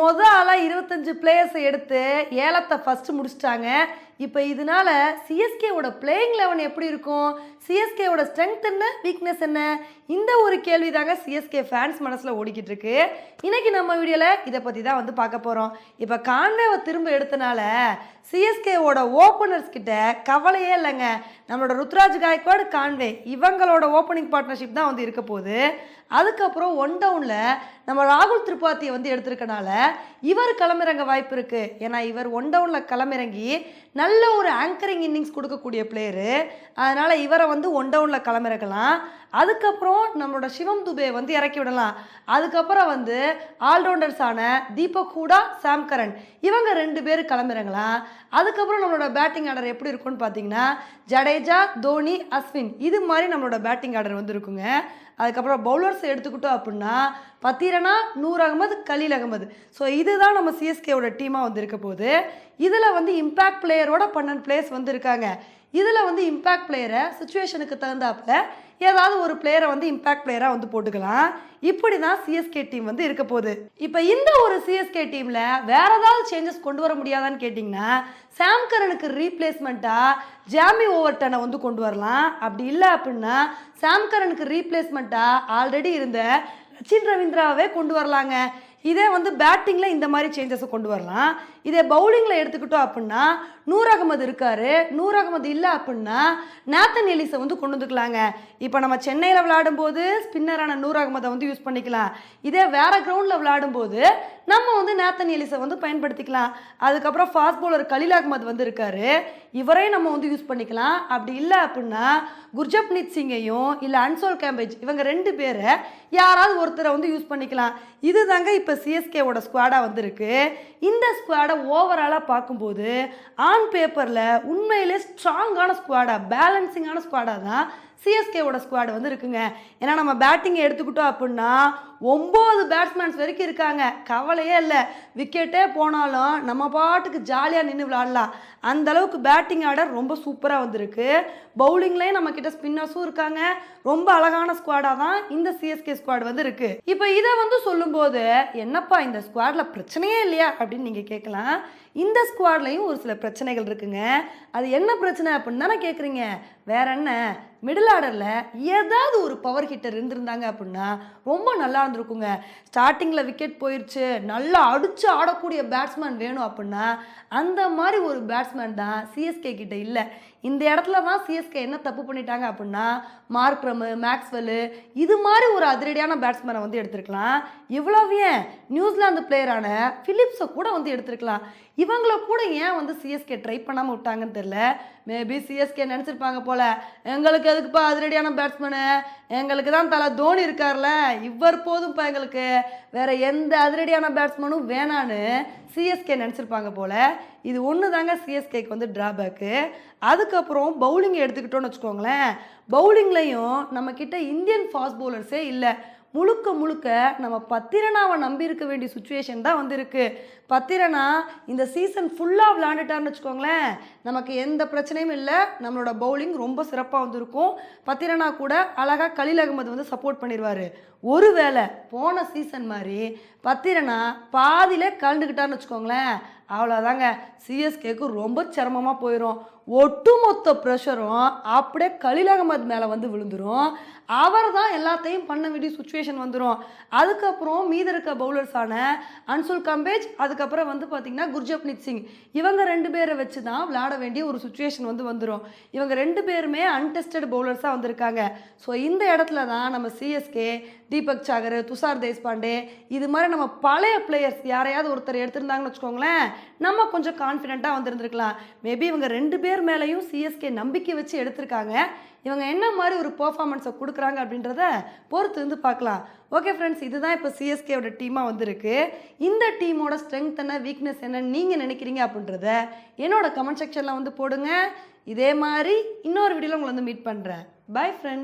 ஆளா 25 பிளேயர்ஸை எடுத்து ஏலத்தை ஃபர்ஸ்ட் முடிச்சிட்டாங்க. இப்போ இதனால சிஎஸ்கேவோட பிளேயிங் 11 எப்படி இருக்கும், சிஎஸ்கேவோட ஸ்ட்ரென்த் என்ன, வீக்னஸ் என்ன, இந்த ஒரு கேள்வி தாங்க சிஎஸ்கே ஃபேன்ஸ் மனசில் ஓடிக்கிட்டு இருக்கு. இன்னைக்கு நம்ம வீடியோவில் இதை பற்றி தான் வந்து பார்க்க போகிறோம். இப்போ கான்வேவை திரும்ப எடுத்தனால சிஎஸ்கேவோட ஓப்பனர்ஸ் கிட்ட கவலையே இல்லைங்க. நம்மளோட ருத்ராஜ் காய்க்வாட், கான்வே இவங்களோட ஓப்பனிங் பார்ட்னர்ஷிப் தான் வந்து இருக்க போகுது. அதுக்கப்புறம் ஒன் டவுனில் நம்ம ராகுல் திரிபாத்தியை வந்து எடுத்திருக்கனால இவர் களமிறங்க வாய்ப்பு இருக்குது. ஏன்னா இவர் ஒன் டவுனில் களமிறங்கி நல்ல ஒரு ஆங்கரிங் இன்னிங்ஸ் கொடுக்கக்கூடிய பிளேயரு. அதனால் இவரை வந்து ஒன் டவுனில் களமிறக்கலாம். அதுக்கப்புறம் நம்மளோட சிவம் துபே வந்து இறக்கி விடலாம். அதுக்கப்புறம் வந்து ஆல்ரவுண்டர்ஸான தீபக் ஹூடா, சாம் கரன் இவங்க 2 பேர் களமிறங்கலாம். அதுக்கப்புறம் நம்மளோட பேட்டிங் ஆர்டர் எப்படி இருக்கும்னு பார்த்தீங்கன்னா ஜடேஜா, தோனி, அஸ்வின் இது மாதிரி நம்மளோட பேட்டிங் ஆர்டர் வந்து இருக்குங்க. அதுக்கப்புறம் பவுலர்ஸ் எடுத்துக்கிட்டோம் அப்படின்னா பத்திரனா, நூர் அகமது, கலீல் அகமது. ஸோ இதுதான் நம்ம சிஎஸ்கேவோட டீமாக வந்து இருக்க போகுது. இதில் வந்து இம்பேக்ட் பிளேயரோட 12 பிளேயர்ஸ் வந்து இருக்காங்க. இதில் வந்து இம்பேக்ட் பிளேயரை சுச்சுவேஷனுக்கு தகுந்தாப்புல ஏதாவது ஒரு பிளேயரை வந்து இம்பேக்ட் பிளேயராக வந்து போட்டுக்கலாம். இப்படி தான் சிஎஸ்கே டீம் வந்து இருக்க போகுது. இப்போ இந்த ஒரு சிஎஸ்கே டீமில் வேற ஏதாவது சேஞ்சஸ் கொண்டு வர முடியாதான்னு கேட்டிங்கன்னா சாம் கரனுக்கு ரீப்ளேஸ்மெண்ட்டாக ஜாமி ஓவர்டனை வந்து கொண்டு வரலாம். அப்படி இல்லை அப்படின்னா சாம் கரனுக்கு ரீப்ளேஸ்மெண்ட்டாக ஆல்ரெடி இருந்த சச்சின் ரவீந்திராவே கொண்டு வரலாங்க. இதே வந்து பேட்டிங்கில் இந்த மாதிரி சேஞ்சஸை கொண்டு வரலாம். இதே பவுலிங்கில் எடுத்துக்கிட்டோம் அப்படின்னா நூர் அகமது இருக்காரு. நூர் அகமது இல்லை அப்படின்னா நேத்தன் எலிஸை வந்து கொண்டு வந்துக்கலாங்க. இப்போ நம்ம சென்னையில் விளையாடும்போது ஸ்பின்னரான நூர் அகமதை வந்து யூஸ் பண்ணிக்கலாம். இதே வேற கிரவுண்டில் விளையாடும்போது நம்ம வந்து நேத்தன் எலிஸை வந்து பயன்படுத்திக்கலாம். அதுக்கப்புறம் ஃபாஸ்ட் பவுலர் கலீல் அகமது வந்து இருக்காரு. இவரையும் நம்ம வந்து யூஸ் பண்ணிக்கலாம். அப்படி இல்லை அப்படின்னா குர்ஜப்னீத் சிங்கையும் இல்லை அன்சோல் கேம்பேஜ் இவங்க 2 பேரை யாராவது ஒருத்தரை வந்து யூஸ் பண்ணிக்கலாம். இது தாங்க இப்போ சிஎஸ்கேவோட ஸ்குவாடாக வந்திருக்கு. இந்த ஸ்குவாடை ஓவராலாக பார்க்கும்போது ஆன் பேப்பரில் உண்மையிலே ஸ்ட்ராங்கான ஸ்குவாடாக, பேலன்சிங்கான ஸ்குவாடாக தான் சிஎஸ்கேவோட ஸ்குவாடு வந்து இருக்குங்க. ஏன்னா நம்ம பேட்டிங்கை எடுத்துக்கிட்டோம் அப்படின்னா 9 பேட்ஸ்மேன்ஸ் வரைக்கும் இருக்காங்க. கவலையே இல்லை, விக்கெட்டே போனாலும் நம்ம பாட்டுக்கு ஜாலியாக நின்று விளாடலாம். அந்த அளவுக்கு பேட்டிங் ஆர்டர் ரொம்ப சூப்பராக வந்திருக்கு. பவுலிங்லேயும் நம்மக்கிட்ட ஸ்பின்னர்ஸும் இருக்காங்க. ரொம்ப அழகான ஸ்குவாடாக தான் இந்த சிஎஸ்கே ஸ்குவாட் வந்து இருக்கு. இப்போ இதை வந்து சொல்லும்போது என்னப்பா இந்த ஸ்குவாடில் பிரச்சனையே இல்லையா அப்படின்னு நீங்கள் கேட்கலாம். இந்த ஸ்குவாட்லையும் ஒரு சில பிரச்சனைகள் இருக்குங்க. அது என்ன பிரச்சனை அப்படின்னு தானே கேட்குறீங்க. வேற என்ன, மிடில் ஆர்டரில் ஏதாவது ஒரு பவர் ஹிட்டர் இருந்திருந்தாங்க அப்படின்னா ரொம்ப நல்லா இருந்திருக்குங்க. ஸ்டார்டிங்கில் விக்கெட் போயிடுச்சு, நல்லா அடித்து ஆடக்கூடிய பேட்ஸ்மேன் வேணும் அப்படின்னா அந்த மாதிரி ஒரு பேட்ஸ்மேன் தான் சிஎஸ்கே கிட்ட இல்லை. இந்த இடத்துல தான் சிஎஸ்கே என்ன தப்பு பண்ணிட்டாங்க அப்படின்னா மார்க்ரமு, மேக்ஸ்வெல்லு இது மாதிரி ஒரு அதிரடியான பேட்ஸ்மேனை வந்து எடுத்துருக்கலாம். இவ்வளவு ஏன் நியூசிலாந்து பிளேயரான பிலிப்ஸை கூட வந்து எடுத்துருக்கலாம். இவங்கள கூட ஏன் வந்து சிஎஸ்கே ட்ரை பண்ணாமல் விட்டாங்கன்னு தெரியல. மேபி சிஎஸ்கே நினச்சிருப்பாங்க போல், எங்களுக்கு எதுக்குப்பா அதிரடியான பேட்ஸ்மேனு, எங்களுக்கு தான் தலை தோனி இருக்கார்ல, இவர் போதும்ப்பா, எங்களுக்கு வேற எந்த அதிரடியான பேட்ஸ்மேனும் வேணான்னு சிஎஸ்கே நினச்சிருப்பாங்க போல். இது ஒன்று தாங்க சிஎஸ்கேக்கு வந்து ட்ராபேக்கு. அதுக்கப்புறம் பவுலிங் எடுத்துக்கிட்டோன்னு வச்சுக்கோங்களேன், பவுலிங்லையும் நம்மக்கிட்ட இந்தியன் ஃபாஸ்ட் பவுலர்ஸே இல்லை. முழுக்க முழுக்க நம்ம பத்திரனாவை நம்பி இருக்க வேண்டிய சுச்சுவேஷன் தான் வந்து இருக்கு. பத்திரனா இந்த சீசன் ஃபுல்லாக விளையாண்டுட்டார்னு வச்சுக்கோங்களேன், நமக்கு எந்த பிரச்சனையும் இல்லை. நம்மளோட பவுலிங் ரொம்ப சிறப்பாக வந்துருக்கும். பத்திரனா கூட அழகாக கலீல் அகமது வந்து சப்போர்ட் பண்ணிடுவார். ஒருவேளை போன சீசன் மாதிரி பத்திரனா பாதியிலே கலந்துக்கிட்டார்னு வச்சுக்கோங்களேன், அவ்வளோதாங்க, சிஎஸ்கேக்கு ரொம்ப சிரமமாக போயிடும். ஒட்டுமொத்த ப்ரெஷரும் அப்படியே கலீல் அகமது மேலே வந்து விழுந்துடும். அவர் தான் எல்லாத்தையும் பண்ண வேண்டிய சுச்சுவேஷன் வந்துடும். அதுக்கப்புறம் மீத இருக்க பவுலர்ஸான அன்சுல் கம்பேஜ், அதுக்கப்புறம் வந்து பார்த்திங்கன்னா குர்ஜப்னீத் சிங் இவங்க 2 பேரை வச்சு தான் விளையாட வேண்டிய ஒரு சுச்சுவேஷன் வந்து வந்துடும். இவங்க 2 பேருமே அன்டெஸ்டட் பவுலர்ஸாக வந்திருக்காங்க. ஸோ இந்த இடத்துல தான் நம்ம சிஎஸ்கே தீபக் சாகர், துஷார் தேஷ்பாண்டே இது மாதிரி நம்ம பழைய பிளேயர்ஸ் யாரையாவது ஒருத்தர் எடுத்திருந்தாங்கன்னு வச்சுக்கோங்களேன், நம்ம கொஞ்சம் கான்ஃபிடென்ட்டாக வந்துருந்துருக்கலாம். மேபி இவங்க 2 பேர் மேலேயும் சிஎஸ்கே நம்பிக்கை வச்சு எடுத்திருக்காங்க. இவங்க என்ன மாதிரி ஒரு பெர்ஃபார்மன்ஸை கொடுக்குறாங்க அப்படின்றத பொறுத்து வந்து பார்க்கலாம். ஓகே ஃப்ரெண்ட்ஸ், இதுதான் இப்போ சிஎஸ்கேவோட டீமாக வந்திருக்கு. இந்த டீமோட ஸ்ட்ரென்த் என்ன, வீக்னஸ் என்ன நீங்கள் நினைக்கிறீங்க அப்படின்றத என்னோட கமெண்ட் செக்ஷனில் வந்து போடுங்க. இதே மாதிரி இன்னொரு வீடியோவில் உங்களை வந்து மீட் பண்ணுறேன். Bye friends.